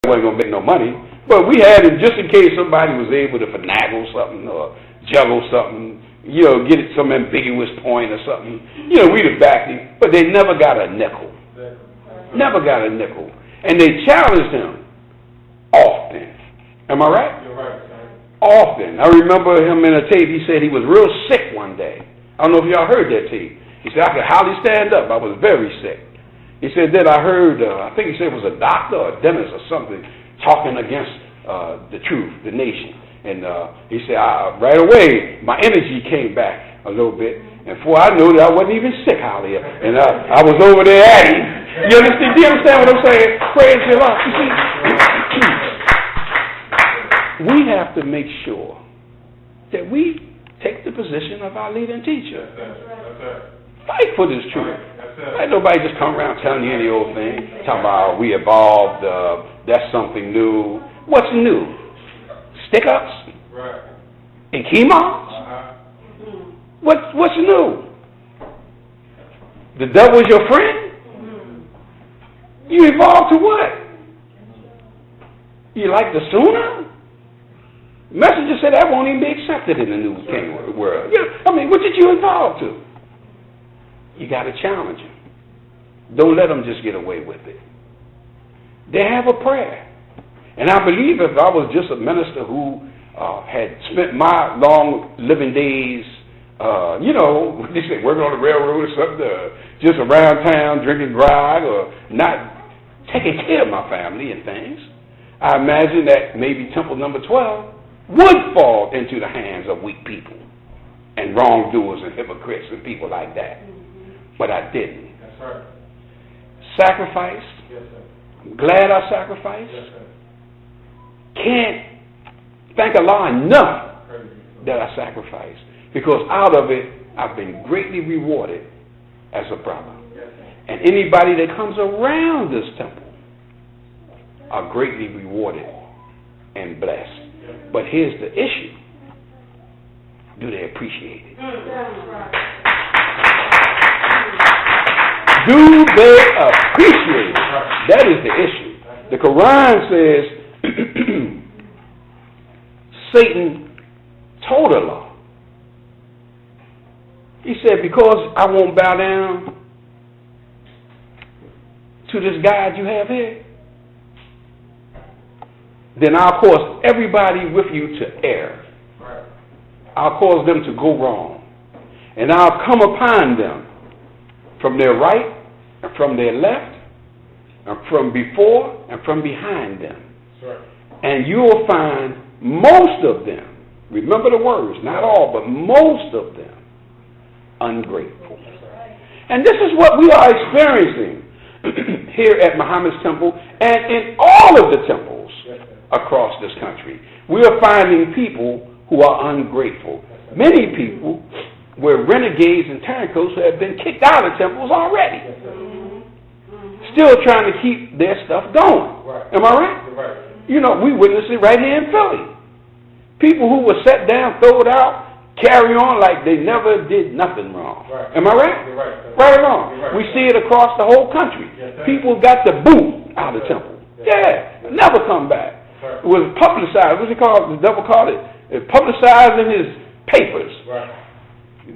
wasn't going to make no money. But we had it just in case somebody was able to finagle something or juggle something, get it some ambiguous point or something. We'd have backed him. But they never got a nickel. Never got a nickel. And they challenged him often. Am I right? You're right. Often. I remember him in a tape, he said he was real sick one day. I don't know if y'all heard that tape. He said, I could hardly stand up. I was very sick. He said that I heard, I think he said it was a doctor or a dentist or something talking against the truth, the nation. And he said, right away, my energy came back a little bit. And before I knew it, I wasn't even sick out here. And I was over there at him. You understand? Do you understand what I'm saying? Praise the Lord. You see, we have to make sure that we take the position of our leader and teacher. Fight for this truth. Ain't nobody just come around telling you any old thing. Talking about we evolved, that's something new. What's new? Stick-ups? And chemos? What's new? The devil's your friend? You evolved to what? You like the sooner? Messenger said that won't even be accepted in the new king world. What did you evolve to? You got to challenge them. Don't let them just get away with it. They have a prayer. And I believe if I was just a minister who had spent my long living days, they say working on the railroad or something, just around town drinking grog or not taking care of my family and things, I imagine that maybe temple number 12 would fall into the hands of weak people and wrongdoers and hypocrites and people like that. But I didn't. That's right. Sacrificed. Yes, sir. I'm glad I sacrificed. Yes, sir. Can't thank Allah enough that I sacrificed. Because out of it, I've been greatly rewarded as a brother. Yes, and anybody that comes around this temple are greatly rewarded and blessed. But here's the issue. Do they appreciate it? Do they appreciate it? That is the issue. The Quran says Satan told Allah. He said, because I won't bow down to this God you have here, then I'll cause everybody with you to err. I'll cause them to go wrong. And I'll come upon them from their right and from their left and from before and from behind them. And you'll find most of them, remember the words, not all, but most of them, ungrateful. And this is what we are experiencing here at Muhammad's temple and in all of the temples across this country. We are finding people who are ungrateful. Many people were renegades and turncoats who have been kicked out of temples already. Still trying to keep their stuff going. Am I right? We witnessed it right here in Philly. People who were set down, thrown out, carry on like they never did nothing wrong. Am I right? Right or wrong? We see it across the whole country. People got the boot out of the temple. Yeah, never come back. It was publicized. What's it called? The devil called it. It publicized in his papers.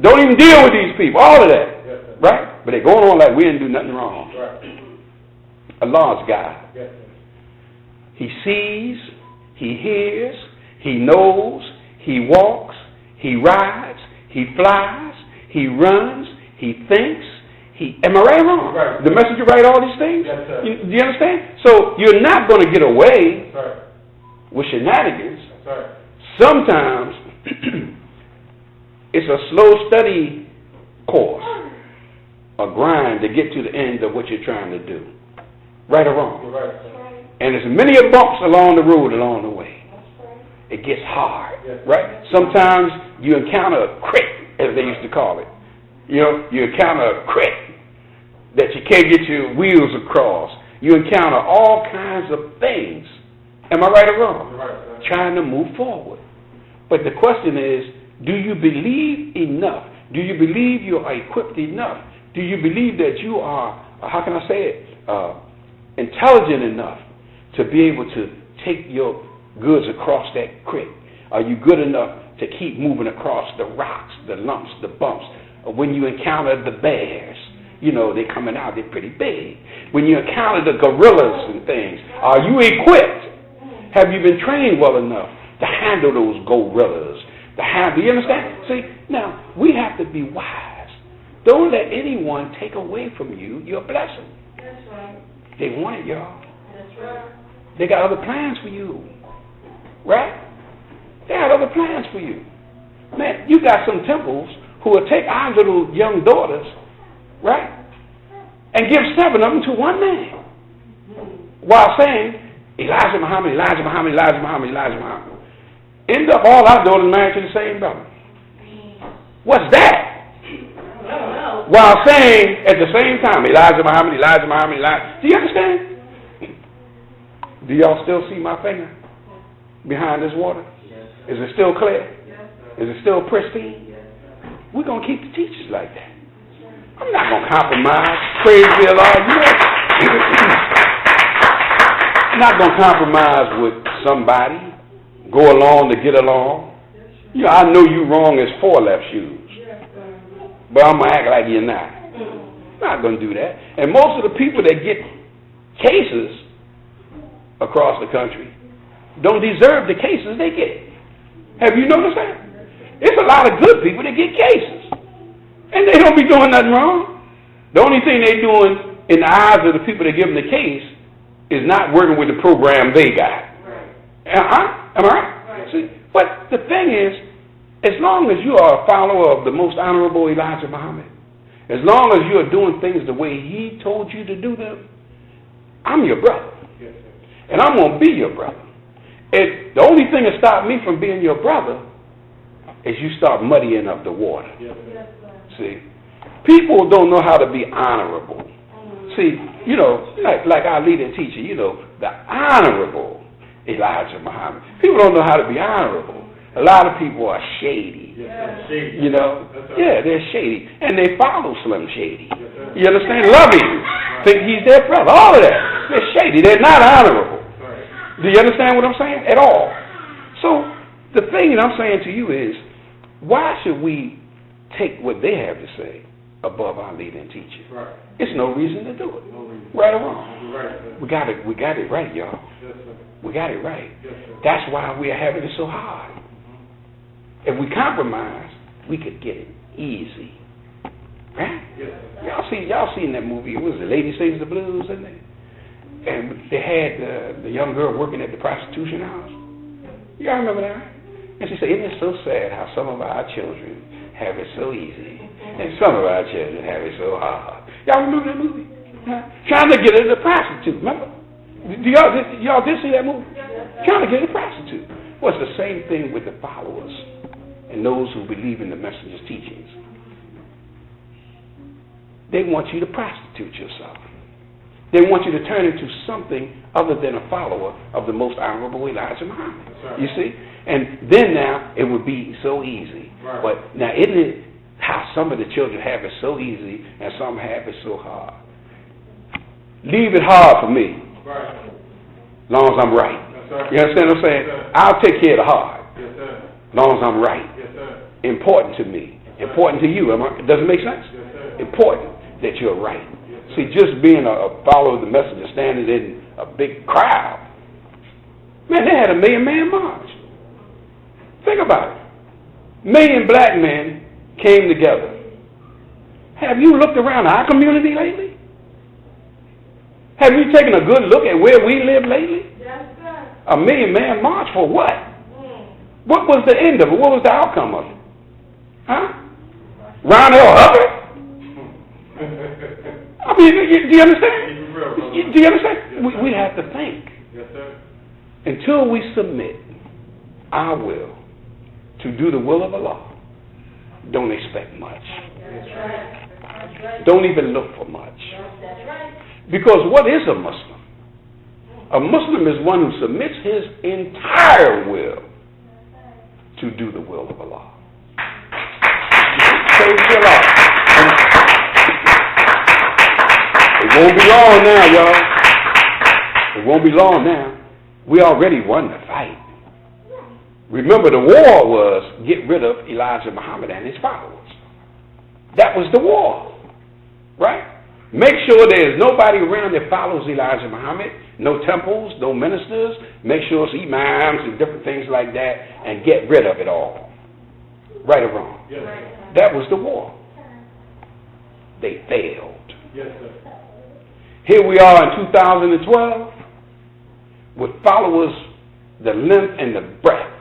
Don't even deal with these people. All of that. Right? But they're going on like we didn't do nothing wrong. Allah's God. He sees, He hears, He knows, He walks, He rides, He flies, He runs, He thinks. Am I right or wrong? The messenger write all these things? Do you understand? So you're not going to get away with shenanigans. Sometimes it's a slow study course, a grind to get to the end of what you're trying to do. Right or wrong? And there's many bumps along the road along the way. It gets hard, right? Sometimes you encounter a crick, as they used to call it. You encounter a crick that you can't get your wheels across. You encounter all kinds of things. Am I right or wrong? Trying to move forward. But the question is, do you believe enough? Do you believe you are equipped enough? Do you believe that you are, how can I say it, intelligent enough to be able to take your goods across that creek? Are you good enough to keep moving across the rocks, the lumps, the bumps? When you encounter the bears, you know, they're coming out, they're pretty big. When you encounter the gorillas and things, are you equipped? Have you been trained well enough to handle those gorillas? Do you understand? See, now, we have to be wise. Don't let anyone take away from you your blessing. That's right. They want it, y'all. That's right. They got other plans for you. Right? They got other plans for you. Man, you got some temples who will take our little young daughters, right, and give 7 of them to one man while saying, Elijah Muhammad, Elijah Muhammad, Elijah Muhammad, Elijah Muhammad. End up all our daughters married to the same brother. What's that? While saying at the same time, Elijah Muhammad, Elijah Muhammad, Elijah. Do you understand? Do y'all still see my finger behind this water? Is it still clear? Is it still pristine? We're going to keep the teachers like that. I'm not going to compromise. Praise be Allah. You know, I'm not going to compromise with somebody. Go along to get along. You know, I know you wrong as 4 left shoes. But I'm going to act like you're not. I'm not going to do that. And most of the people that get cases across the country don't deserve the cases they get. Have you noticed that? It's a lot of good people that get cases. And they don't be doing nothing wrong. The only thing they're doing in the eyes of the people that give them the case is not working with the program they got. Am I right? See, but the thing is, as long as you are a follower of the most honorable Elijah Muhammad, as long as you are doing things the way he told you to do them, I'm your brother. And I'm going to be your brother. And the only thing that stopped me from being your brother is you start muddying up the water. See, people don't know how to be honorable. See, you know, like our leader and teacher, you know, the honorable Elijah Muhammad. People don't know how to be honorable. A lot of people are shady. You know? Yeah, they're shady. And they follow Slim Shady. You understand? Love him. Think he's their brother. All of that. They're shady. They're not honorable. Do you understand what I'm saying? At all. So, the thing that I'm saying to you is, why should we take what they have to say above our leader and teacher? Right. It's no reason to do it. No reason. Right or wrong? Right. We got it right, y'all. Yes, sir. We got it right. Yes, sir. That's why we are having it so hard. If we compromise, we could get it easy. Right? Yes, sir. Y'all seen that movie? It was The Lady Sings the Blues, isn't it? And they had the young girl working at the prostitution house. Y'all remember that? And she said, isn't it so sad how some of our children have it so easy, and some of our children have it so hard. Y'all remember that movie? Huh? Trying to get her a prostitute, remember? Y'all did see that movie? Trying to get a prostitute. Well, it's the same thing with the followers and those who believe in the messenger's teachings. They want you to prostitute yourself. They want you to turn into something other than a follower of the most honorable Elijah Muhammad. Right. You see? And then now it would be so easy. Right. But now isn't it how some of the children have it so easy and some have it so hard? Leave it hard for me. Right. As long as I'm right. Yes, you understand what I'm saying? Yes, I'll take care of the hard. Yes, sir. As long as I'm right. Yes, sir. Important to me. Yes, important to you. Does it make sense? Yes, sir. Important that you're right. See, just being a follower of the messenger, standing in a big crowd. Man, they had a 1 million man march. Think about it. 1 million black men came together. Have you looked around our community lately? Have you taken a good look at where we live lately? Yes, sir. A 1 million man march for what? What was the end of it? What was the outcome of it? Huh? Ron L. Hubbard? I mean, do you understand? Do you understand? Yes, we have to think. Yes, sir. Until we submit our will to do the will of Allah, don't expect much. That's right. That's right. Don't even look for much. That's right. Because what is a Muslim? A Muslim is one who submits his entire will to do the will of Allah. Praise Allah. It won't be long now, y'all. It won't be long now. We already won the fight. Remember, the war was get rid of Elijah Muhammad and his followers. That was the war, right? Make sure there's nobody around that follows Elijah Muhammad, no temples, no ministers. Make sure it's imams and different things like that, and get rid of it all. Right or wrong? Yes. That was the war. They failed. Yes, sir. Here we are in 2012 with followers the length and the breadth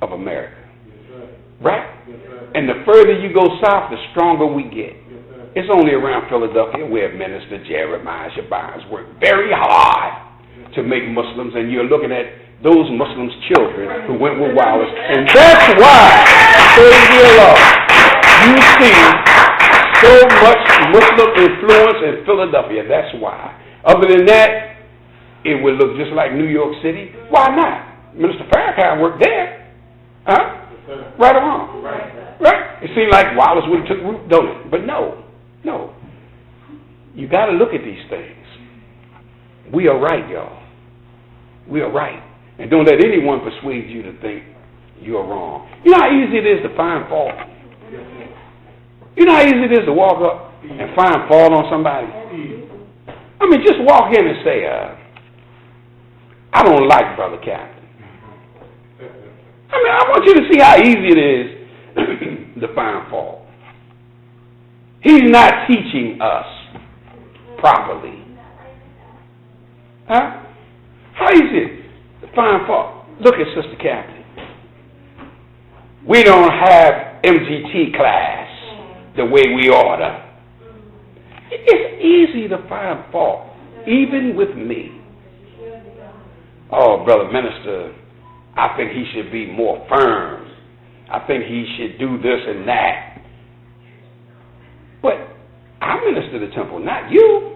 of America. Yes, sir. Right? Yes, sir. And the further you go south, the stronger we get. Yes, sir. It's only around Philadelphia where Minister Jeremiah Shabazz worked very hard to make Muslims, and you're looking at those Muslims' children who went with Wallace. And that's why, praise the Lord, you see so much Muslim influence in Philadelphia. That's why. Other than that, it would look just like New York City. Why not? Minister Farrakhan worked there. Huh? Yes, Right or wrong? right. Right? It seemed like Wallace would have took root, don't it? But no. You got to look at these things. We are right, y'all. We are right. And don't let anyone persuade you to think you're wrong. You know how easy it is to find fault? You know how easy it is to walk up and find fault on somebody? I mean, just walk in and say, I don't like Brother Captain. I mean, I want you to see how easy it is to find fault. He's not teaching us properly. Huh? How easy is it to find fault? Look at Sister Captain. We don't have MGT class the way we oughta. It's easy to find fault, even with me. Oh, Brother Minister, I think he should be more firm. I think he should do this and that. But I minister the temple, not you.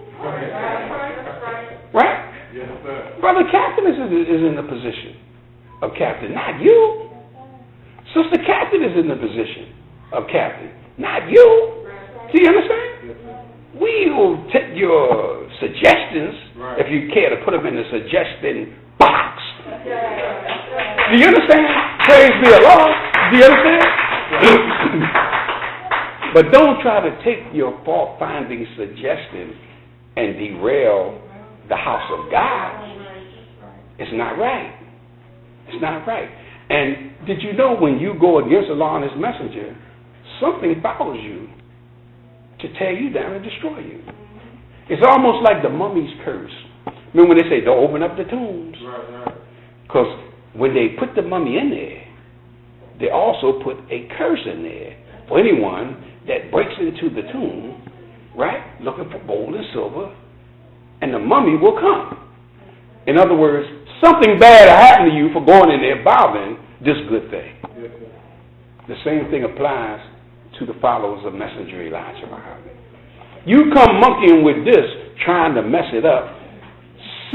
Right? Yes, sir. Brother Captain is in the position of captain, not you. Sister Captain is in the position of captain, not you. Do you understand? Yes, sir. We'll take your suggestions, if you care to put them in the suggestion box. Do you understand? Praise be the Lord. Do you understand? But don't try to take your fault-finding suggestion and derail the house of God. It's not right. It's not right. And did you know when you go against the law and His messenger, something follows you to tear you down and destroy you? It's almost like the mummy's curse. Remember when they say, don't open up the tombs? Right. Because when they put the mummy in there, they also put a curse in there for anyone that breaks into the tomb, right, looking for gold and silver, and the mummy will come. In other words, something bad will happen to you for going in there bothering this good thing. Yes, sir. The same thing applies to the followers of Messenger Elijah Muhammad. You come monkeying with this, trying to mess it up,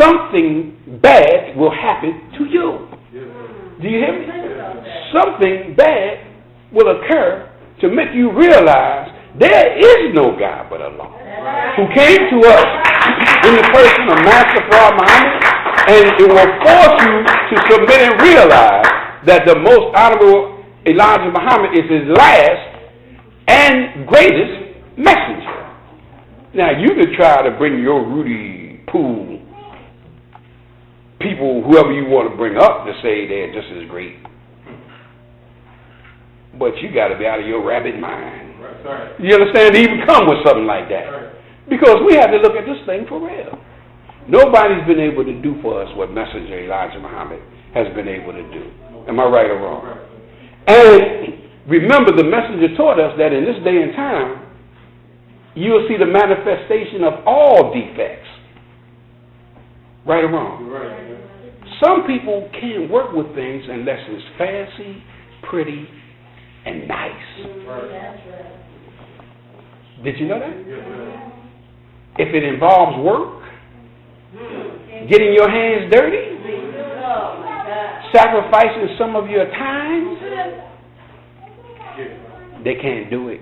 something bad will happen to you. Yes, sir. Do you hear me? Something bad will occur to make you realize there is no God but Allah, who came to us in the person of Master Prophet Muhammad, and it will force you to submit and realize that the most honorable Elijah Muhammad is his last and greatest messenger. Now, you could try to bring your Rudy Pool people, whoever you want to bring up, to say they're just as great. But you got to be out of your rabbit mind. Right. You understand? To even come with something like that. Right. Because we have to look at this thing for real. Nobody's been able to do for us what Messenger Elijah Muhammad has been able to do. Am I right or wrong? Right. And remember, the messenger taught us that in this day and time, you'll see the manifestation of all defects. Right or wrong? Right. Some people can't work with things unless it's fancy, pretty, and nice. Right. Did you know that? Yes, sir. If it involves work, getting your hands dirty, sacrificing some of your time, they can't do it.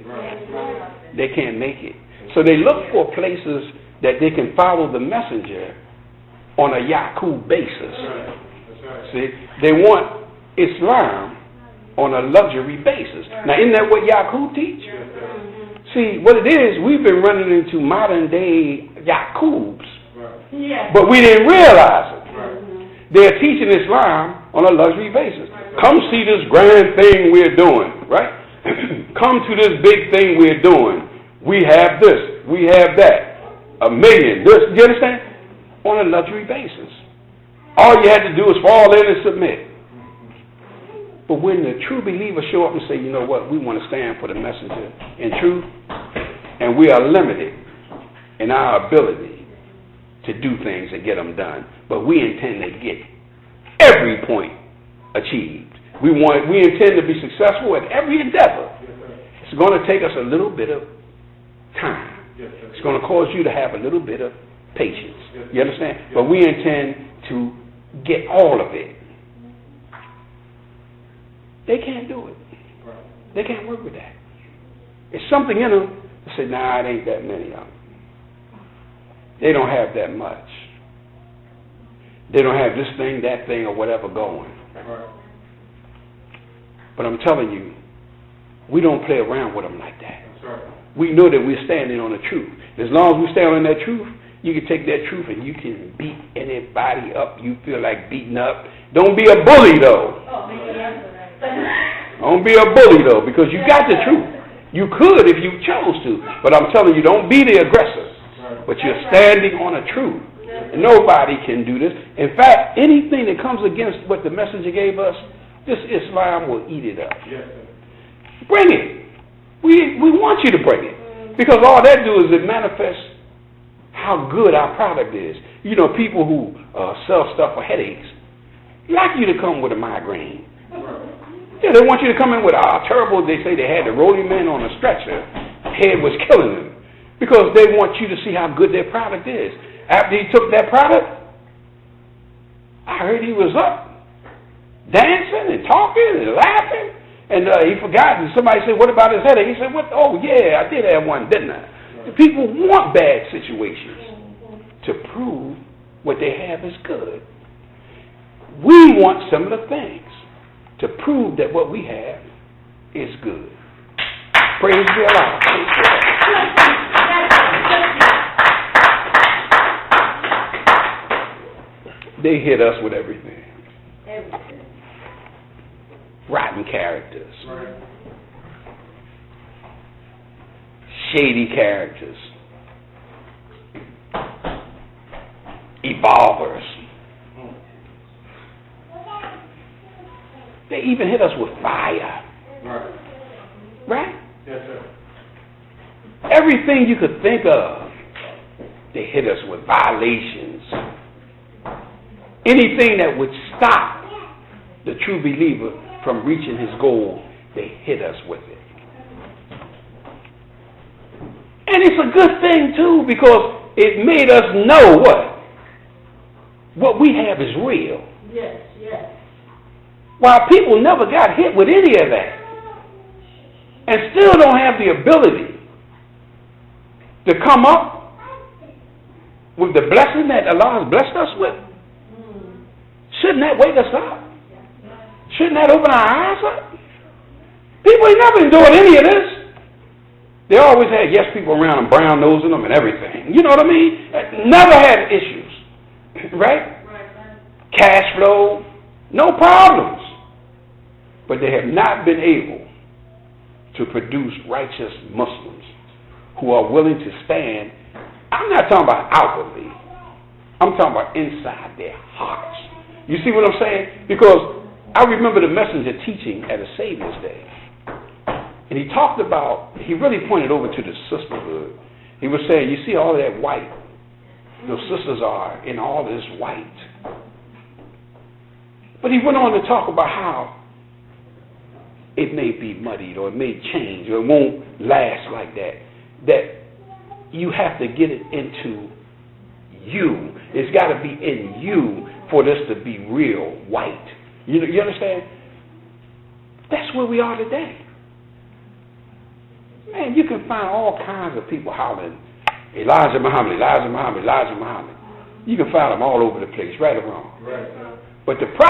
They can't make it. So they look for places that they can follow the messenger on a Yaqub basis. That's right. That's right. See, they want Islam on a luxury basis. Now, isn't that what Yaqub teach? Yes, sir. See, what it is, we've been running into modern day Yaqubs, Right. Yes. but we didn't realize it. Right. They're teaching Islam on a luxury basis. Come see this grand thing we're doing, right? Come to this big thing we're doing. We have this, we have that, $1 million. This, you understand? On a luxury basis. All you had to do is fall in and submit. But when the true believers show up and say, you know what, we want to stand for the messenger in truth, and we are limited in our ability to do things and get them done, but we intend to get every point achieved. We intend to be successful at every endeavor. It's going to take us a little bit of time. It's going to cause you to have a little bit of patience. You understand? But we intend to get all of it. They can't do it. They can't work with that. It's something in them that say, nah, it ain't that many of them. They don't have that much. They don't have this thing, that thing, or whatever going. But I'm telling you, we don't play around with them like that. We know that we're standing on the truth. As long as we stand on that truth, you can take that truth and you can beat anybody up you feel like beating up. Don't be a bully, though. Don't be a bully, though, because you got the truth. You could if you chose to. But I'm telling you, don't be the aggressor. But you're standing on the truth. Nobody can do this. In fact, anything that comes against what the messenger gave us, this Islam will eat it up. Bring it. We want you to bring it. Because all that do is it manifests how good our product is. You know, people who sell stuff for headaches like you to come with a migraine. Yeah, they want you to come in with terrible. They say they had to roll him in on a stretcher. Head was killing him. Because they want you to see how good their product is. After he took that product, I heard he was up dancing and talking and laughing. And he forgot. And somebody said, what about his headache? He said, what? Oh, yeah, I did have one, didn't I? The people want bad situations to prove what they have is good. We want similar things to prove that what we have is good. Praise be Allah. Praise be Allah. They hit us with everything. Rotten characters. Shady characters. Evolvers. They even hit us with fire. Right? Yes, sir. Everything you could think of, they hit us with violations. Anything that would stop the true believer from reaching his goal, they hit us with it. And it's a good thing, too, because it made us know what we have is real. Yes, yes. While people never got hit with any of that and still don't have the ability to come up with the blessing that Allah has blessed us with, shouldn't that wake us up? Shouldn't that open our eyes up? People ain't never endured any of this. They always had yes people around them, brown nosing them and everything. You know what I mean? Never had issues. Right? Cash flow, no problems. But they have not been able to produce righteous Muslims who are willing to stand. I'm not talking about outwardly. I'm talking about inside their hearts. You see what I'm saying? Because I remember the messenger teaching at a Savior's Day. And he talked about, he really pointed over to the sisterhood. He was saying, you see all of that white. Those sisters are in all this white. But he went on to talk about how it may be muddied or it may change or it won't last like that. That you have to get it into you. It's got to be in you for this to be real white. You understand? That's where we are today. Man, you can find all kinds of people hollering, Elijah Muhammad, Elijah Muhammad, Elijah Muhammad. You can find them all over the place, right or wrong. Right, sir. But the problem